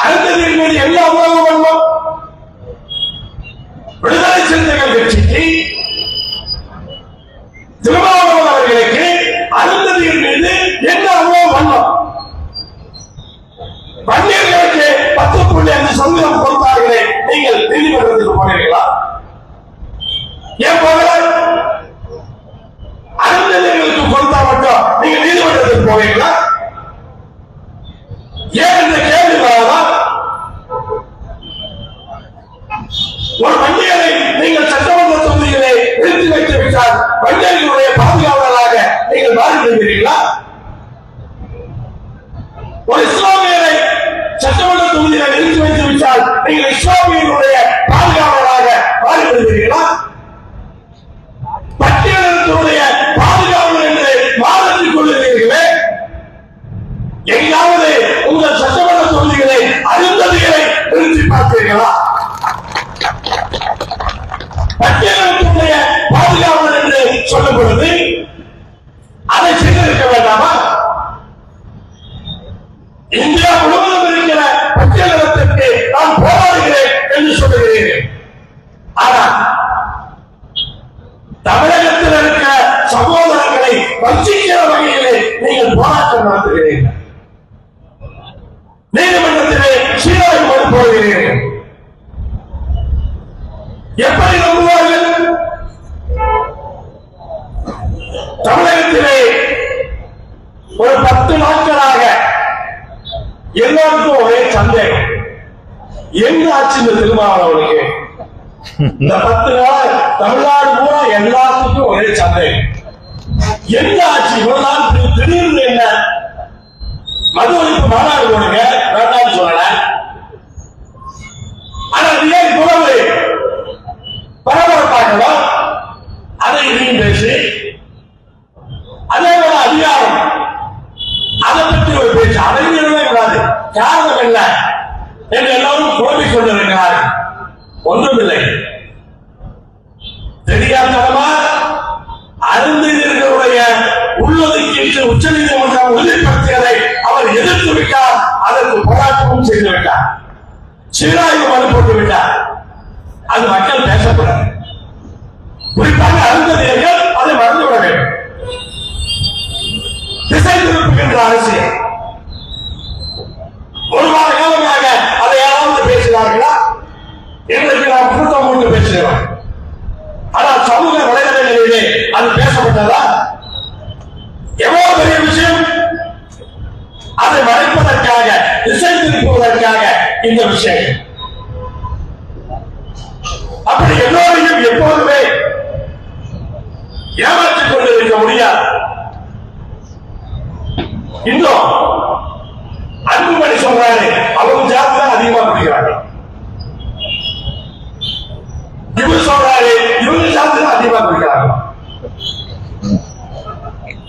அருந்ததியின் மீது என்ன உணவு பண்ணும்? விடுதலை சிறுத்தைகள் கட்சிக்கு திருமாவளவன் அவர்களுக்கு அருந்ததியின் மீது என்ன உணவு பண்ணும்? வன்னியர்களுக்கு 10.5% கொடுத்தார்களே, நீங்கள் நீதிமன்றத்துக்கு போனீர்களா? ஏன் போகல? அருந்ததிகளுக்கு கொடுத்தா மட்டும் நீங்க நீதிமன்றத்துக்கு போவீங்களா? ஏன் இந்த கேள்வி வராதா? ஒரு வன்னியரை நீங்கள் சட்டமன்ற தொகுதிகளை நிறுத்தி வைத்து விட்டால் வன்னியர்களுடைய பாதுகாவலராக நீங்கள் மாறிவிடுவீர்களா? ஒரு இஸ்லாமியரை சட்டமன்ற தொகுதியை நிறுத்தி வைத்து விட்டால் நீங்கள் இஸ்லாமியர்களுடைய பாதுகாவலராக மாறிவிடுவீர்களா? பட்டியலினத்தினுடைய பாதுகாவலர் என்று மாறிக் கொள்ளுகிறீர்களே, எங்காவது உங்கள் சட்டமன்ற தொகுதிகளை அருந்ததிகளை நிறுத்தி பார்த்தீர்களா? பட்டியலினத்தினுடைய பாதுகாவலர் என்று சொல்லும் பொழுது அதை செய்திருக்க வேண்டாமா? இந்தியா முழுவதும் இருக்கிற பட்டியலினத்திற்கு நான் போராடுகிறேன் என்று சொல்லுகிறீர்கள். ஆனால் தமிழகத்தில் இருக்கிற சகோதரர்களை வஞ்சிக்கிற வகையிலே நீங்கள் போராட்டம் நடத்துகிறீர்கள். நீதிமன்றத்திலே சீராய்வு மனு போடுகிறீர்கள். எப்படி நம்புவார்கள்? தமிழகத்திலே ஒரு 10 நாட்களாக எல்லாருக்கும் ஒரே சந்தேகம், எங்க ஆட்சி இந்த திருமாவளவனுக்கு? இந்த 10 நாள் தமிழ்நாடு பூரா எல்லாத்துக்கும் ஒரே சந்தேகம், என்ன ஆட்சி? இவ்வளவு நாள் திடீர்னு என்ன மது ஒழிப்பு மாநாடு போடுங்க, வேண்டாம்னு சொல்லல. ஆனா ஏன் இவ்வளவு பரபரப்பாகலாம்? அதை இதையும் பேசி, அதே போல அதிகாரம், அதை பற்றி ஒரு பேச்சு, அறிஞர்களே விடாது. காரணம் என்ன என்று எல்லாரும் குழம்பிக் கொண்டிருக்கிறார்கள். ஒன்றுமில்லை, தெரியாதனமா அருந்ததியர்களுடைய உள்ளொதுக்கீட்டு உச்ச நீதிமன்றம் உறுதிப்படுத்தியதை அவர் எதிர்த்து விட்டார். அதற்கு போராட்டமும் செய்து விட்டார். சீராய்வு மனு போட்டு விட்டார். அது மக்கள் பேசப்படாது. குறிப்பாக அருந்ததியர்கள் அதை மறந்துவிட வேண்டும். திசை திருப்புகின்ற அரசியல் ஒரு வார காலமாக அதை யாராவது பேசினார்களா? இன்றைக்கு நாம் கூட்டம் கொண்டு பேசுகிறோம். ஆனால் சமூக வலைதளங்களிலே அது பேசப்பட்டதா? எவ்வளவு பெரிய விஷயம்! அதை மறைப்பதற்காக, திசை திருப்புவதற்காக இந்த விஷயம். அப்படி எல்லோரையும் எப்போதுமே ஏமாற்றிக் கொண்டிருக்க முடியாது. இன்னும் அன்புமணி சொல்றாரு, அவங்க ஜாதி தான் அதிகமா குடிக்கிறாங்க. இவரு சொல்றாரு, இவங்க ஜாதி தான் அதிகமா குடிக்கிறாங்க.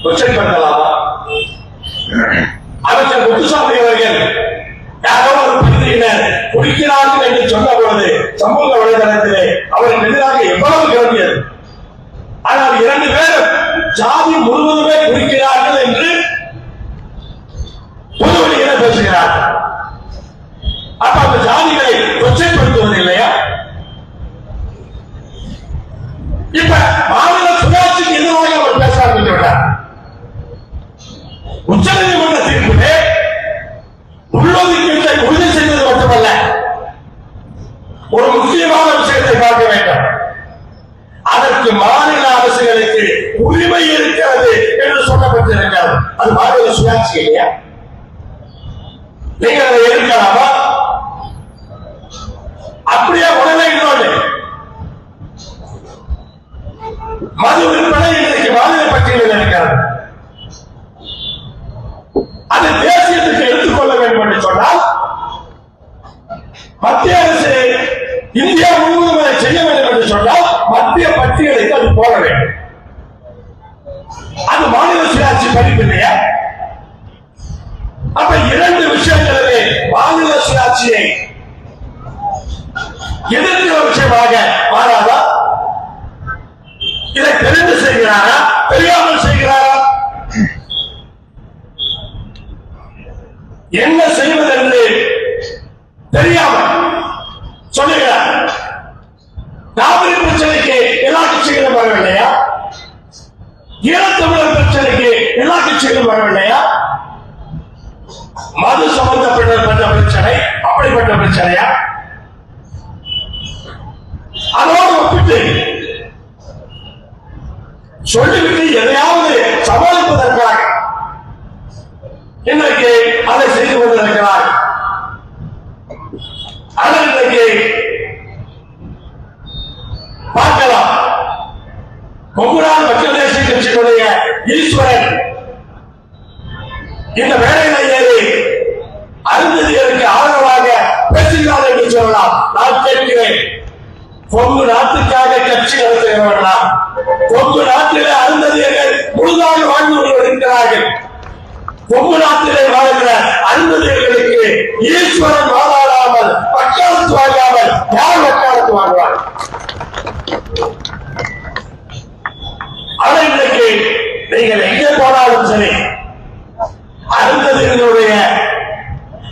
கொச்சைப்படுத்தலாமா? அமைச்சர் முத்துசாமி அவர்கள் யாரோ ஒரு பகுதியினர் குடிக்கிறார்கள் என்று சொன்ன பொழுது சமூக வலைதளத்திலே அவருக்கு எதிராக எவ்வளவு கிளம்பியது. ஆனால் 2 பேரும் ஜாதி முழுவதுமே குடிக்கிறார்கள் என்று பொதுவெளியில பேசுகிறார்கள். அப்ப அந்த ஜாதிகளை கொச்சைப்படுத்துவது இல்லையா? இப்ப மாநில சுயாட்சிக்கு எதிராக அவர் பேச ஆரம்பித்து விட்டார். உச்ச நீதிமன்ற தீர்ப்பிலே உள்ளொதுக்கீட்டை உறுதி செய்தது மட்டுமல்ல, ஒரு முக்கியமான விஷயத்தை பார்க்க வேண்டும். அதற்கு மாநில அரசுகளுக்கு உரிமை இருக்கிறது என்று சொல்லப்பட்டிருக்கிறது. அது மாநில சுயாட்சி இல்லையா? நீங்கள் அதை எதிர்க்கலாமா? அப்படியே உடனே இன்னொன்று, மது விற்பனை இன்றைக்கு மாநில பட்டியலில் இருக்கிறது. அது தேசியத்துக்கு எடுத்துக்கொள்ள வேண்டும் என்று சொன்னால் மத்திய அரசு இந்தியா முழுவதும் அதை செய்ய வேண்டும் என்று சொன்னால் மத்திய பட்டியலுக்கு அது போட வேண்டும். அது மாநில சுயாட்சி பதிப்பு இல்லையா? அப்ப 2 விஷயங்களிலே மாநில சுயாட்சியை எதிர்க்கிற விஷயமாக மாறாதா? இதை தெரிந்து செய்கிறாரா, தெரியாமல் செய்கிறாரா? என்ன செய்வது என்று தெரியாம சொல்லுகிறார். காவிரி பிரச்சனைக்கு எல்லா கட்சிகளும் வரவில்லையா? ஈழத்தமிழர் பிரச்சனைக்கு எல்லா கட்சிகளும் வரவில்லையா? மது சம்பந்தப்பட்ட பிரச்சனை அப்படிப்பட்ட பிரச்சனையா? அதோடு ஒப்பிட்டு சொல்லிவிட்டு எதையாவது சமாளிப்பதற்காக இன்றைக்கு அதை செய்து கொண்டிருக்கிறார். ஆனால் இன்றைக்கு பார்க்கலாம், கொங்குநாடு மக்கள் தேசிய கட்சியினுடைய ஈஸ்வரன் இந்த வேலையில் ஏறி அருந்ததியருக்கு ஆதரவாக பேசுகிறார் என்று சொல்லலாம். நான் கேட்கிறேன், கொங்கு நாட்டுக்காக கட்சி நடத்துகிறவர்களா? கொங்கு நாட்டிலே அருந்ததியர்கள் முழுதாக வாழ்ந்து வருகிறார்கள். கொங்கு நாட்டிலே வாழ்கிற அருந்ததியர்களுக்கு ஈஸ்வரன் வாழாமல் வக்காலத்து வாங்காமல் யார் வக்காலத்து வாங்குவார்? ஆனால் இன்றைக்கு நீங்கள் எங்கே போனாலும் சரி, அருந்ததியர்களுடைய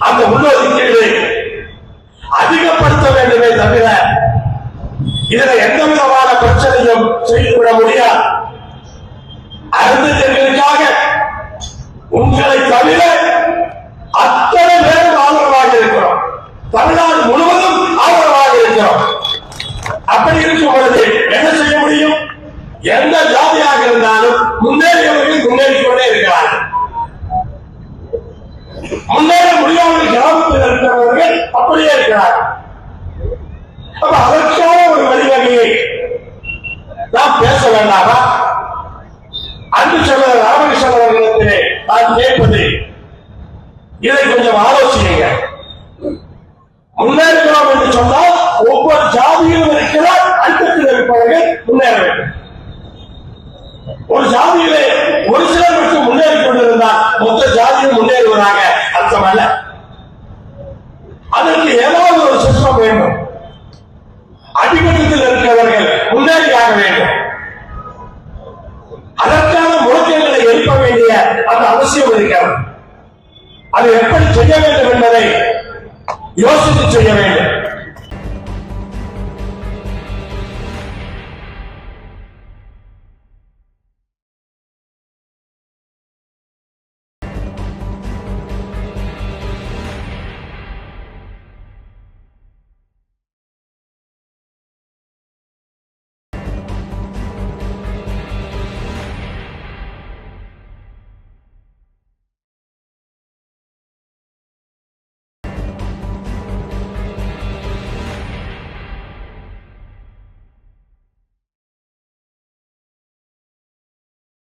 அந்த உள்ளொதுக்கீடு அதிகப்படுத்த வேண்டுமே தவிர இதில் எந்த விதமான பிரச்சனையும் செய்துவிட முடியாது. அருந்ததியர்களுக்காக உங்களை தவிர அத்தனை பேரும் ஆதரவாக இருக்கிறோம். தமிழ்நாடு முழுவதும் ஆதரவாக இருக்கிறோம். அப்படி இருக்கும் பொழுது என்ன செய்ய முடியும்? எந்த ஜாதியாக இருந்தாலும் முன்னேறியவர்கள் முன்னேறிக்கொண்டே இருக்கிறார்கள். முன்னேற முடியாமல் கிராமத்தில் இருக்கிறவர்கள் அப்படியே இருக்கிறார்கள். அப்ப அதற்கான ஒரு வழிவகையை நாம் பேச வேண்டாமா? அன்பு சொல்ல ராமகிருஷ்ணன் அவர்களிடத்திலே நான் கேட்பது, இதை கொஞ்சம் ஆலோசியுங்க. முன்னேறுகிறோம் என்று சொன்னால் ஒவ்வொரு ஜாதியிலும் இருக்கிற அந்தத்தில் இருப்பவர்கள் முன்னேற வேண்டும். ஒரு ஜாதியிலே ஒரு சிலர் மட்டும் முன்னேறி கொண்டிருந்தால் மொத்த ஜாதியும் முன்னேறுவதாக அர்த்தமல்ல. அதற்கு ஏதாவது ஒரு சிஸ்டம் வேண்டும். அடிமட்டத்தில் இருக்கிறவர்கள் முன்னேறியாக வேண்டும். அதற்கான முழக்கங்களை எழுப்ப வேண்டிய அந்த அவசியம் இருக்கிறது. அதை எப்படி செய்ய வேண்டும் என்பதை யோசித்து செய்ய வேண்டும்.